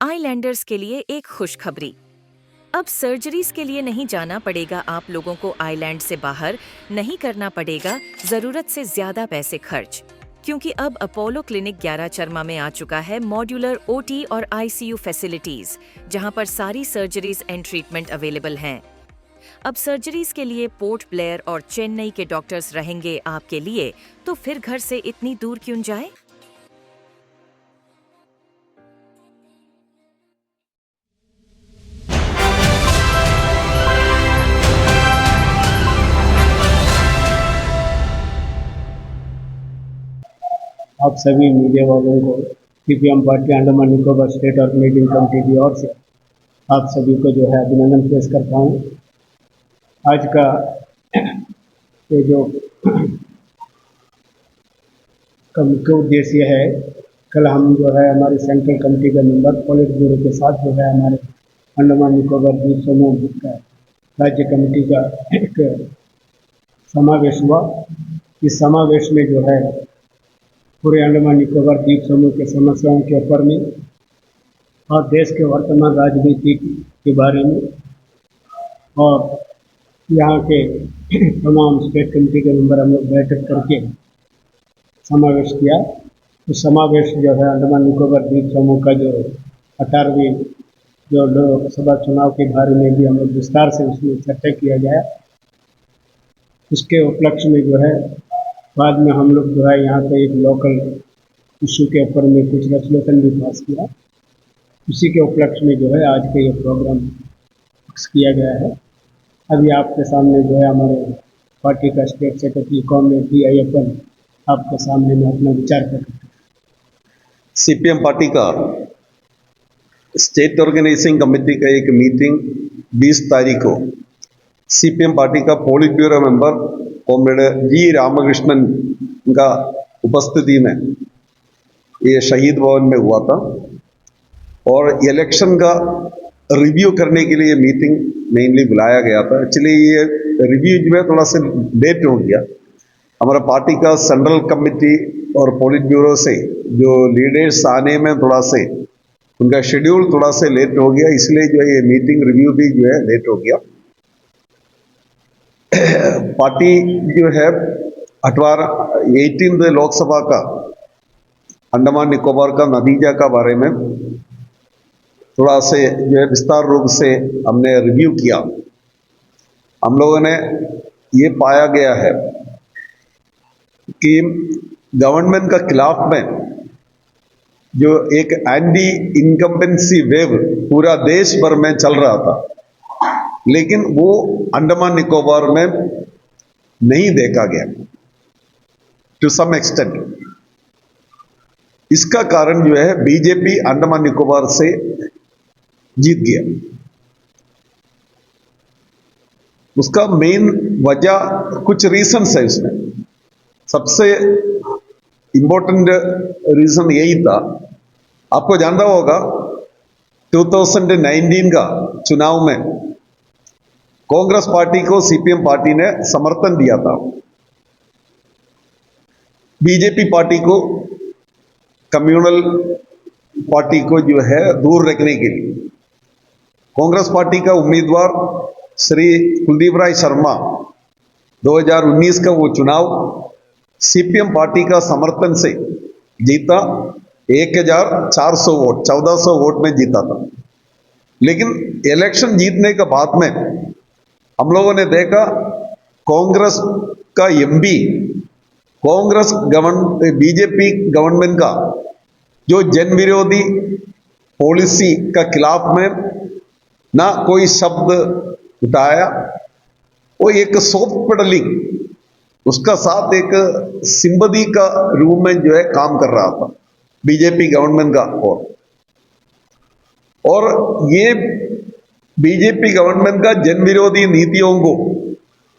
Islanders के लिए एक खुशखबरी। अब सर्जरीज के लिए नहीं जाना पड़ेगा आप लोगों को, आइलैंड से बाहर नहीं करना पड़ेगा जरूरत से ज्यादा पैसे खर्च, क्योंकि अब अपोलो क्लिनिक 11 चरमा में आ चुका है मॉड्यूलर ओटी और आईसीयू फैसिलिटीज, जहां पर सारी सर्जरीज एंड ट्रीटमेंट अवेलेबल हैं। अब सर्जरीज के लिए पोर्ट ब्लेयर और चेन्नई के डॉक्टर्स रहेंगे आपके लिए, तो फिर घर से इतनी दूर क्यों जाए। आप सभी मीडिया वालों को CPM party Andaman Nicobar state organising committee की ओर से आप सभी को जो है अभिनंदन पेश करता हूँ। आज का ये जो मुख्य उद्देश्य है, कल हम जो है हमारे सेंट्रल कमेटी के मेंबर पॉलिट ब्यूरो के साथ जो है हमारे अंडमान निकोबार द्वीप समूह का राज्य कमेटी का एक समावेश हुआ। इस समावेश में जो है पूरे अंडमान निकोबार द्वीप समूह के समस्याओं के ऊपर में और देश के वर्तमान राजनीति के बारे में और यहाँ के तमाम स्टेट कमेटी के मेंबर हम लोग बैठक करके समावेश किया। तो समावेश जो है अंडमान निकोबार द्वीप समूह का जो 18वीं जो लोकसभा चुनाव के बारे में भी हम लोग विस्तार से उसमें चर्चा किया गया। उसके उपलक्ष्य में जो है बाद में हम लोग जो है यहाँ पे एक लोकल इशू के ऊपर में कुछ रेजोल्यूशन भी पास किया। उसी के उपलक्ष्य में जो है आज का ये प्रोग्राम फिक्स किया गया है। अभी आपके सामने जो है हमारे पार्टी का state secretary comrade D Ayyappan आपके सामने में अपना विचार कर सीपीएम पार्टी का स्टेट ऑर्गेनाइजिंग कमेटी का एक मीटिंग 20 तारीख को सीपीएम पार्टी का पोलिट ब्यूरो मेंबर कॉमरेड जी रामकृष्णन का उपस्थिति में ये शहीद भवन में हुआ था और इलेक्शन का रिव्यू करने के लिए मीटिंग मेनली बुलाया गया था। एक्चुअली ये रिव्यू जो है थोड़ा सा लेट हो गया। हमारा पार्टी का सेंट्रल कमेटी और पोलिट ब्यूरो से जो लीडर्स आने में थोड़ा से उनका शेड्यूल थोड़ा से लेट हो गया, इसलिए जो है ये मीटिंग रिव्यू भी जो है लेट हो गया। पार्टी जो है 18th लोकसभा का अंडमान निकोबार का नतीजा का बारे में थोड़ा से जो है विस्तार रूप से हमने रिव्यू किया। हम लोगों ने ये पाया गया है कि गवर्नमेंट का खिलाफ में जो एक एंटी इनकम्बेंसी वेव पूरा देश भर में चल रहा था, लेकिन वो अंडमान निकोबार में नहीं देखा गया टू सम एक्सटेंट। इसका कारण जो है बीजेपी अंडमान निकोबार से जीत गया। उसका मेन वजह कुछ रीजंस है। इसमें सबसे इंपॉर्टेंट रीजन यही था, आपको जानना होगा 2019 का चुनाव में कांग्रेस पार्टी को सीपीएम पार्टी ने समर्थन दिया था। बीजेपी पार्टी को कम्युनल पार्टी को जो है दूर रखने के लिए कांग्रेस पार्टी का उम्मीदवार श्री कुलदीप राय शर्मा 2019 का वो चुनाव सीपीएम पार्टी का समर्थन से जीता। 1400 वोट 1400 वोट में जीता था। लेकिन इलेक्शन जीतने के बाद में हम लोगों ने देखा कांग्रेस का MP Congress government BJP government का जो जन विरोधी पॉलिसी का खिलाफ में ना कोई शब्द उठाया। वो एक सॉफ्ट पेडलिंग उसका साथ एक सिंपैथी का रूप में जो है काम कर रहा था बीजेपी गवर्नमेंट का। और ये बीजेपी गवर्नमेंट का जन विरोधी नीतियों को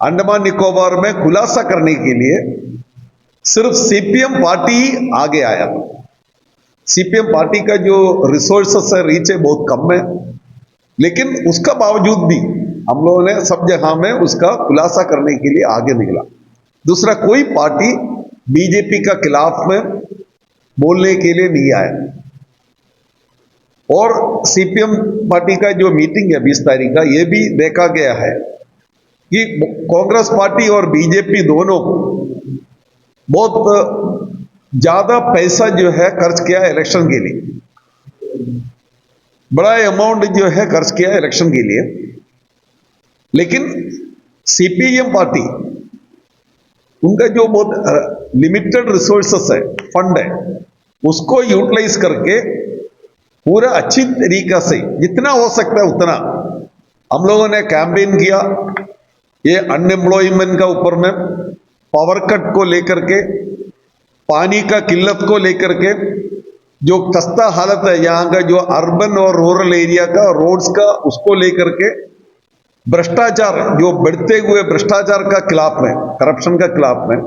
अंडमान निकोबार में खुलासा करने के लिए सिर्फ सीपीएम पार्टी ही आगे आया। सीपीएम पार्टी का जो रिसोर्सेस है, रीच है, बहुत कम है, लेकिन उसका बावजूद भी हम लोगों ने सब जगह में उसका खुलासा करने के लिए आगे निकला। दूसरा कोई पार्टी बीजेपी का खिलाफ में बोलने के लिए नहीं आया। और सीपीएम पार्टी का जो मीटिंग है 20 तारीख का, ये भी देखा गया है कि कांग्रेस पार्टी और बीजेपी दोनों बहुत ज्यादा पैसा जो है खर्च किया इलेक्शन के लिए, बड़ा अमाउंट जो है खर्च किया इलेक्शन के लिए। लेकिन सीपीएम पार्टी, उनका जो बहुत लिमिटेड रिसोर्सेस है, फंड है, उसको यूटिलाइज करके पूरा अच्छी तरीका से जितना हो सकता है उतना हम लोगों ने कैंपेन किया। ये अनएम्प्लॉयमेंट का ऊपर में, पावर कट को लेकर के, पानी का किल्लत को लेकर के, जो खस्ता हालत है यहाँ का, जो अर्बन और रूरल एरिया का रोड्स का, उसको लेकर के, भ्रष्टाचार, जो बढ़ते हुए भ्रष्टाचार का खिलाफ में, करप्शन का खिलाफ में,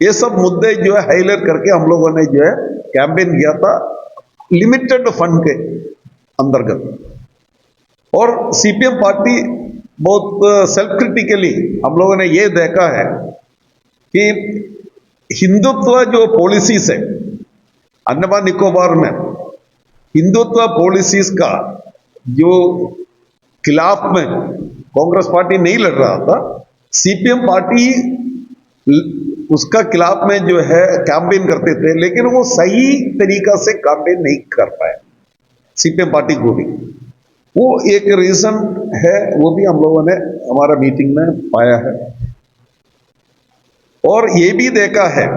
ये सब मुद्दे जो है हाईलाइट करके हम लोगों ने जो है कैंपेन किया था लिमिटेड फंड के अंतर्गत। और सीपीएम पार्टी बहुत सेल्फ क्रिटिकली हम लोगों ने ये देखा है कि हिंदुत्व जो पॉलिसीज है अंडमान निकोबार में, हिंदुत्व पॉलिसीज का जो खिलाफ में कांग्रेस पार्टी नहीं लड़ रहा था, सीपीएम पार्टी उसका खिलाफ में जो है कैंपेन करते थे, लेकिन वो सही तरीका से कैंपेन नहीं कर पाए सीपीएम पार्टी को भी। वो एक रीजन है, वो भी हम लोगों ने हमारा मीटिंग में पाया है। और ये भी देखा है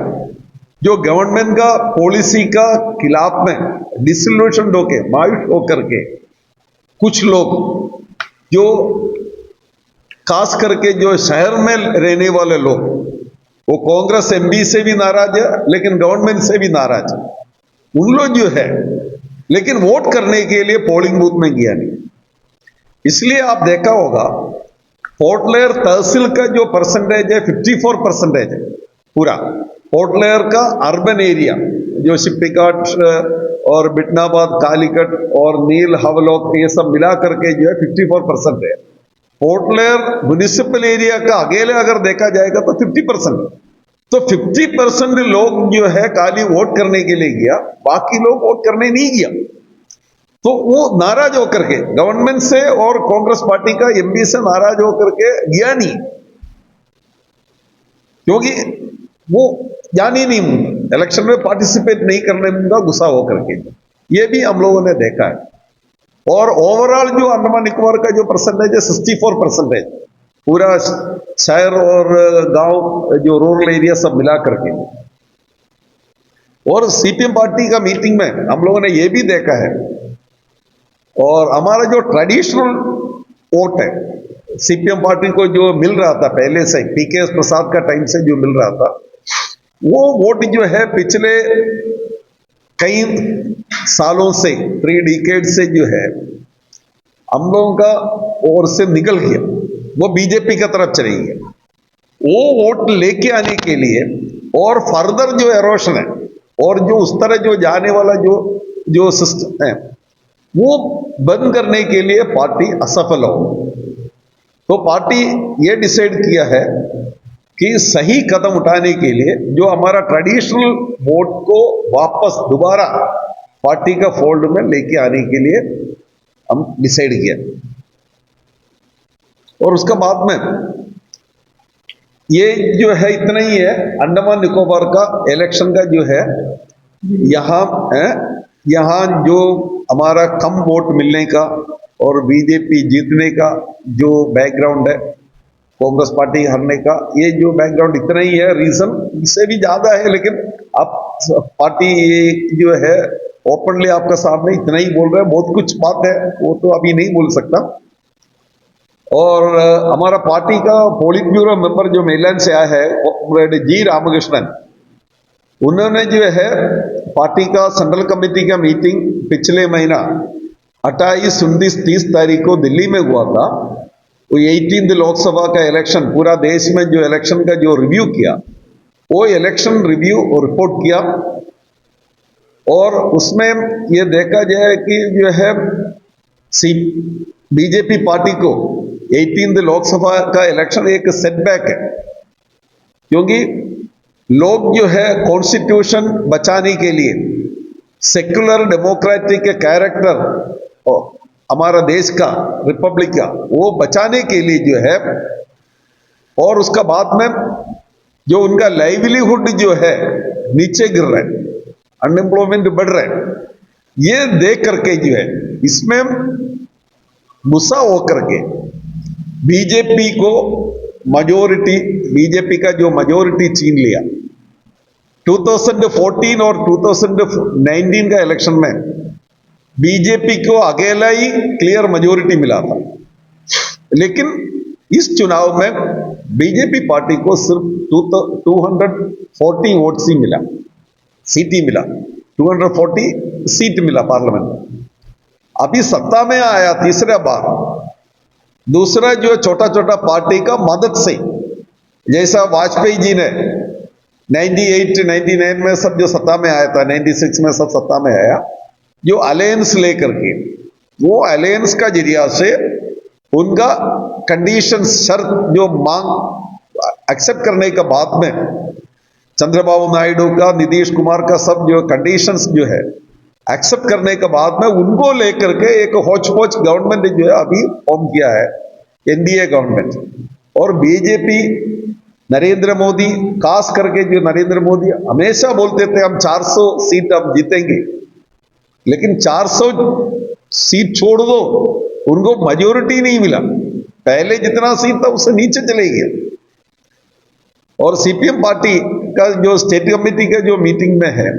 जो गवर्नमेंट का पॉलिसी का खिलाफ में डिसल्यूशन होके, मायूस होकर के कुछ लोग जो खास करके जो शहर में रहने वाले लोग, वो कांग्रेस एमपी से भी नाराज है, लेकिन गवर्नमेंट से भी नाराज है। उन लोग जो है लेकिन वोट करने के लिए पोलिंग बूथ में गया नहीं। इसलिए आप देखा होगा पोर्ट ब्लेयर तहसील का जो परसेंटेज है 54% है पूरा। पोर्ट ब्लेयर का अर्बन एरिया जो शिप्टिघाट और बिटनाबाद, कालीकट और नील हवलोक, ये सब मिला करके जो है 54% है। पोर्ट ब्लेयर म्युनिसिपल एरिया का अकेले अगर देखा जाएगा तो 50%। तो 50% लोग जो है खाली वोट करने के लिए गया, बाकी लोग वोट करने नहीं गया। तो वो नाराज होकर के गवर्नमेंट से और कांग्रेस पार्टी का एमपी से नाराज होकर के गया नहीं, क्योंकि वो जान ही नहीं, इलेक्शन में पार्टिसिपेट नहीं करने में गुस्सा होकर के। ये भी हम लोगों ने देखा है। और ओवरऑल जो अंडमान निकोबार का जो परसेंटेज है 64% पूरा शहर और गांव जो रूरल एरिया सब मिला करके। और सीपीएम पार्टी का मीटिंग में हम लोगों ने ये भी देखा है, और हमारा जो ट्रेडिशनल वोट है सीपीएम पार्टी को जो मिल रहा था पहले से, पीके प्रसाद का टाइम से जो मिल रहा था, वो वोट जो है पिछले कई सालों से 3 डिकेड से जो है हम लोगों का ओर से निकल गया, वो बीजेपी की तरफ चली गया। वो वोट लेके आने के लिए और फर्दर जो एरोशन है और जो उस तरह जो जाने वाला जो सिस्टम है वो बंद करने के लिए पार्टी असफल हो। तो पार्टी ये डिसाइड किया है कि सही कदम उठाने के लिए जो हमारा ट्रेडिशनल वोट को वापस दोबारा पार्टी का फोल्ड में लेके आने के लिए हम डिसाइड किया। और उसका बाद में ये जो है इतना ही है, अंडमान निकोबार का इलेक्शन का जो है यहाँ जो हमारा कम वोट मिलने का और बीजेपी जीतने का जो बैकग्राउंड है, कांग्रेस पार्टी हारने का, ये जो बैकग्राउंड इतना ही है, रीजन इससे भी ज्यादा है, लेकिन आप पार्टी जो है ओपनली आपका सामने इतना ही बोल रहे हैं। बहुत कुछ बात है वो तो अभी नहीं बोल सकता। और हमारा पार्टी का पोलिट ब्यूरो मेंबर जो मेलैंड से आया है जी रामकृष्णन, उन्होंने जो है पार्टी का सेंट्रल कमेटी का मीटिंग पिछले महीना 28, 29, 30 तारीख को दिल्ली में हुआ था। वो 18th लोकसभा का इलेक्शन, पूरा देश में जो इलेक्शन का जो रिव्यू किया, वो इलेक्शन रिव्यू और रिपोर्ट किया। और उसमें ये देखा जाए कि जो है बीजेपी पार्टी को 18th लोकसभा का इलेक्शन एक सेटबैक है, क्योंकि लोग जो है कॉन्स्टिट्यूशन बचाने के लिए, सेक्युलर डेमोक्रेटिक कैरेक्टर और हमारा देश का, रिपब्लिक का, वो बचाने के लिए जो है, और उसका बाद में जो उनका लाइवलीहुड जो है नीचे गिर रहा है, अनएम्प्लॉयमेंट बढ़ रहा है, ये देख करके जो है इसमें गुस्सा होकर के बीजेपी को मेजोरिटी, बीजेपी का जो मेजोरिटी छीन लिया 2014 और 2019 का इलेक्शन में बीजेपी को अकेला ही क्लियर मेजोरिटी मिला था, लेकिन इस चुनाव में बीजेपी पार्टी को सिर्फ 240 वोट्स ही मिला, सीट ही मिला, 240 सीट मिला पार्लियामेंट में। अभी सत्ता में आया तीसरा बार, दूसरा जो छोटा छोटा पार्टी का मदद से, जैसा वाजपेयी जी ने 98 99 में सब जो सत्ता में आया था, 96 में सब सत्ता में आया, जो अलायंस लेकर के, वो अलायंस का जरिया से उनका कंडीशन, शर्त जो मांग एक्सेप्ट करने के बाद में चंद्रबाबू नायडू का, नीतीश कुमार का सब जो कंडीशंस जो है एक्सेप्ट करने के बाद में उनको लेकर के एक होच पोच गवर्नमेंट जो है अभी फॉर्म किया है, एनडीए गवर्नमेंट। और बीजेपी, नरेंद्र मोदी, खास करके जो नरेंद्र मोदी हमेशा बोलते थे हम 400 सीट अब जीतेंगे, लेकिन 400 सीट छोड़ दो, उनको मेजोरिटी नहीं मिला, पहले जितना सीट था उससे नीचे चले गए। और सीपीएम पार्टी का जो स्टेट कमेटी का जो मीटिंग में है,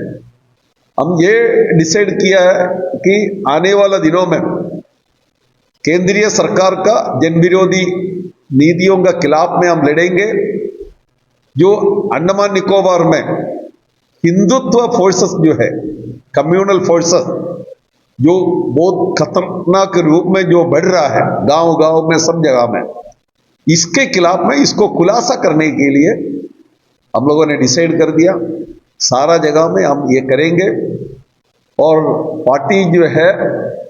हम ये डिसाइड किया है कि आने वाला दिनों में केंद्रीय सरकार का जन विरोधी नीतियों का खिलाफ में हम लड़ेंगे। जो अंडमान निकोबार में हिंदुत्व फोर्सेस जो है, कम्युनल फोर्सेस, जो बहुत खतरनाक रूप में जो बढ़ रहा है गांव गांव में, सब जगह में, इसके खिलाफ में, इसको खुलासा करने के लिए हम लोगों ने डिसाइड कर दिया, सारा जगह में हम ये करेंगे। और पार्टी जो है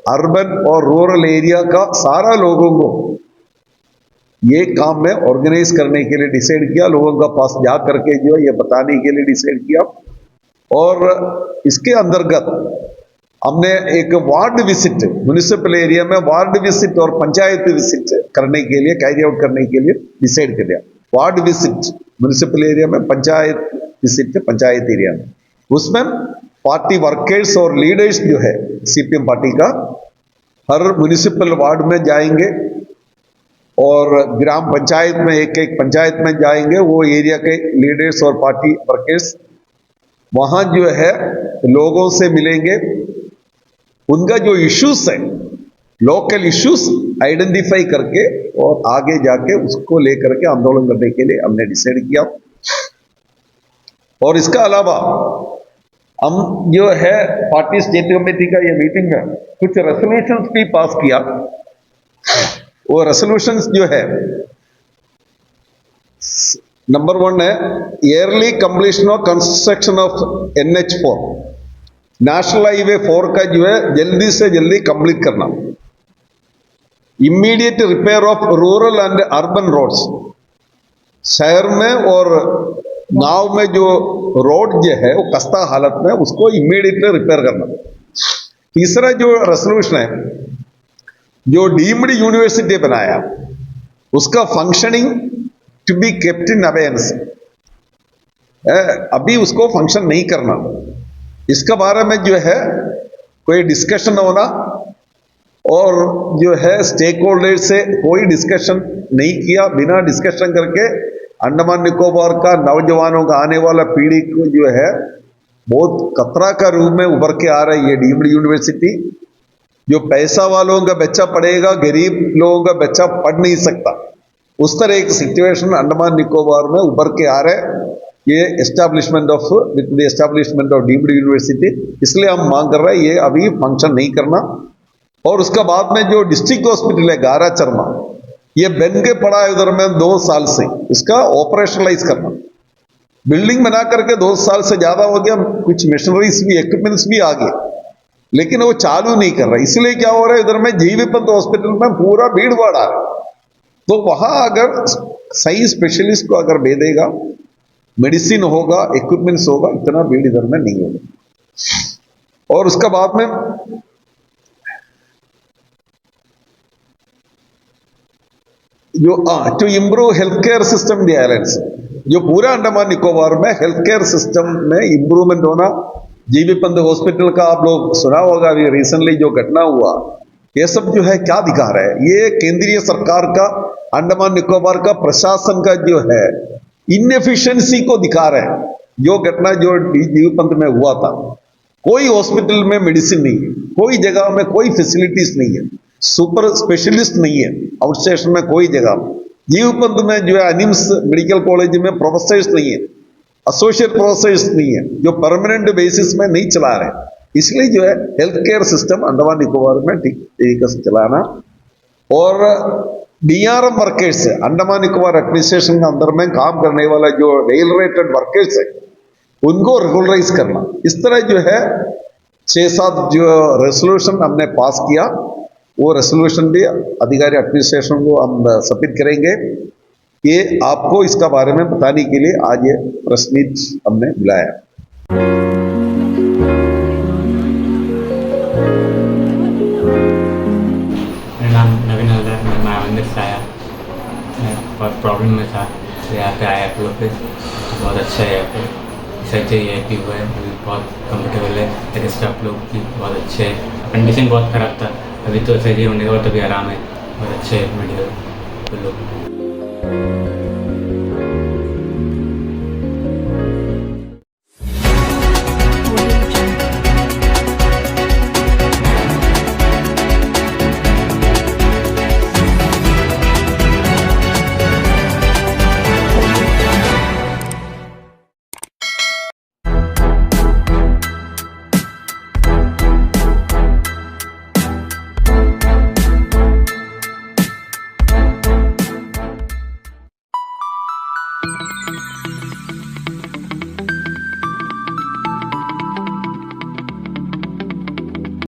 अर्बन और रूरल एरिया का सारा लोगों को ये काम में ऑर्गेनाइज करने के लिए डिसाइड किया, लोगों का पास जा करके जो ये बताने के लिए डिसाइड किया। और इसके अंतर्गत हमने एक वार्ड विजिट, म्युनिसिपल एरिया में वार्ड विजिट और पंचायत विजिट करने के लिए, कैरी आउट करने के लिए डिसाइड कर दिया। वार्ड विजिट म्युनिसिपल एरिया में, पंचायत विजिट पंचायत एरिया में, उसमें पार्टी वर्कर्स और लीडर्स जो है सीपीएम पार्टी का हर म्युनिसिपल वार्ड में जाएंगे और ग्राम पंचायत में, एक एक पंचायत में जाएंगे, वो एरिया के लीडर्स और पार्टी वर्कर्स वहां जो है लोगों से मिलेंगे, उनका जो इश्यूज है, लोकल इश्यूज आइडेंटिफाई करके और आगे जाके उसको लेकर के आंदोलन करने के लिए हमने डिसाइड किया। और इसका अलावा हम जो है पार्टी स्टेट कमेटी का ये मीटिंग में कुछ रेजोल्यूशंस भी पास किया। वो रेजोल्यूशंस जो है, नंबर 1 है early completion of construction of NH4, national highway 4 का जो है जल्दी से जल्दी कंप्लीट करना। Immediate repair of rural and urban roads, शहर में और गांव में जो रोड जो है वो खस्ता हालत में, उसको इमीडिएटली रिपेयर करना। तीसरा जो रेजोल्यूशन है, जो डीम्ड यूनिवर्सिटी बनाया उसका functioning to be kept in abeyance, अभी उसको फंक्शन नहीं करना, इसका बारे में जो है कोई डिस्कशन होना। और जो है स्टेक होल्डर से कोई डिस्कशन नहीं किया, बिना डिस्कशन करके अंडमान निकोबार का नौजवानों का, आने वाला पीढ़ी को जो है बहुत खतरा का रूप में उभर के आ रही है डीम्ड यूनिवर्सिटी। जो पैसा वालों का बच्चा पढ़ेगा, गरीब लोगों का बच्चा पढ़ नहीं सकता, उस तरह एक सिचुएशन अंडमान निकोबार में उभर के आ रहे हैं। ये establishment of, with the establishment of deemed university, इसलिए हम मांग कर रहे हैं ये अभी फंक्शन नहीं करना। और उसका बाद में जो डिस्ट्रिक्ट हॉस्पिटल है गारा चरमा, ये बन के पड़ा है उधर में 2 साल से, इसका ऑपरेशनलाइज करना। बिल्डिंग बना करके 2 साल से ज्यादा हो गया, कुछ मशीनरीज भी, इक्विपमेंट्स भी आ गए, लेकिन वो चालू नहीं कर रहा। इसलिए क्या हो रहा है, इधर में जीवीपंत हॉस्पिटल में पूरा भीड़ भाड़ आ रहा है। तो वहां अगर सही स्पेशलिस्ट को अगर भेजेगा, मेडिसिन होगा, इक्विपमेंट्स होगा, इतना भीड़ इधर में नहीं होगा। और उसका बाद में to improve health care system in the islands, जो पूरा अंडमान निकोबार में हेल्थ केयर सिस्टम में इम्प्रूवमेंट होना। जीबी पंत हॉस्पिटल का आप लोग सुना होगा, अभी रिसेंटली जो घटना हुआ, ये सब जो है क्या दिखा रहा है, ये केंद्रीय सरकार का अंडमान निकोबार का प्रशासन का जो है इनएफिशिएंसी को दिखा रहा है। जो घटना जो जीबी पंत में हुआ था, कोई हॉस्पिटल में मेडिसिन नहीं है, कोई जगह में कोई फैसिलिटीज नहीं है, सुपर स्पेशलिस्ट नहीं है, आउट स्टेशन में कोई जगह। जीवपंत में जो है एनिम्स मेडिकल कॉलेज में प्रोफेसर्स नहीं है, एसोसिएट प्रोफेसर्स नहीं है, जो परमानेंट बेसिस में नहीं चला रहे। इसलिए जो है health care system Andaman Nicobar में ठीक तरीके से चलाना, और DRM workers Andaman Nicobar administration के अंदर में काम करने वाला जो रेलरेटेड वर्कर्स है उनको रेगुलराइज करना। इस तरह जो है 6-7 जो रेसोल्यूशन हमने पास किया, वो रेसोल्यूशन भी अधिकारी एडमिनिस्ट्रेशन को हम सबमिट करेंगे। ये आपको इसका बारे में बताने के लिए आज ये प्रेस मीट हमने बुलाया। मेरा नाम नवीन हल्दर, मैं मायावंदर से आया। मैं बहुत प्रॉब्लम में था, तो यहाँ पे आया आप लोग पे, बहुत अच्छा है यहाँ पे। सर्जरी एक्टिव हुआ है, अभी बहुत कंफर्टेबल है, लेकिन स्टाफ लोग भी बहुत अच्छे हैं। कंडीशन बहुत ख़राब था, अभी तो सर्जरी होने के बाद अभी आराम है, बहुत अच्छे मेडिकल लोग।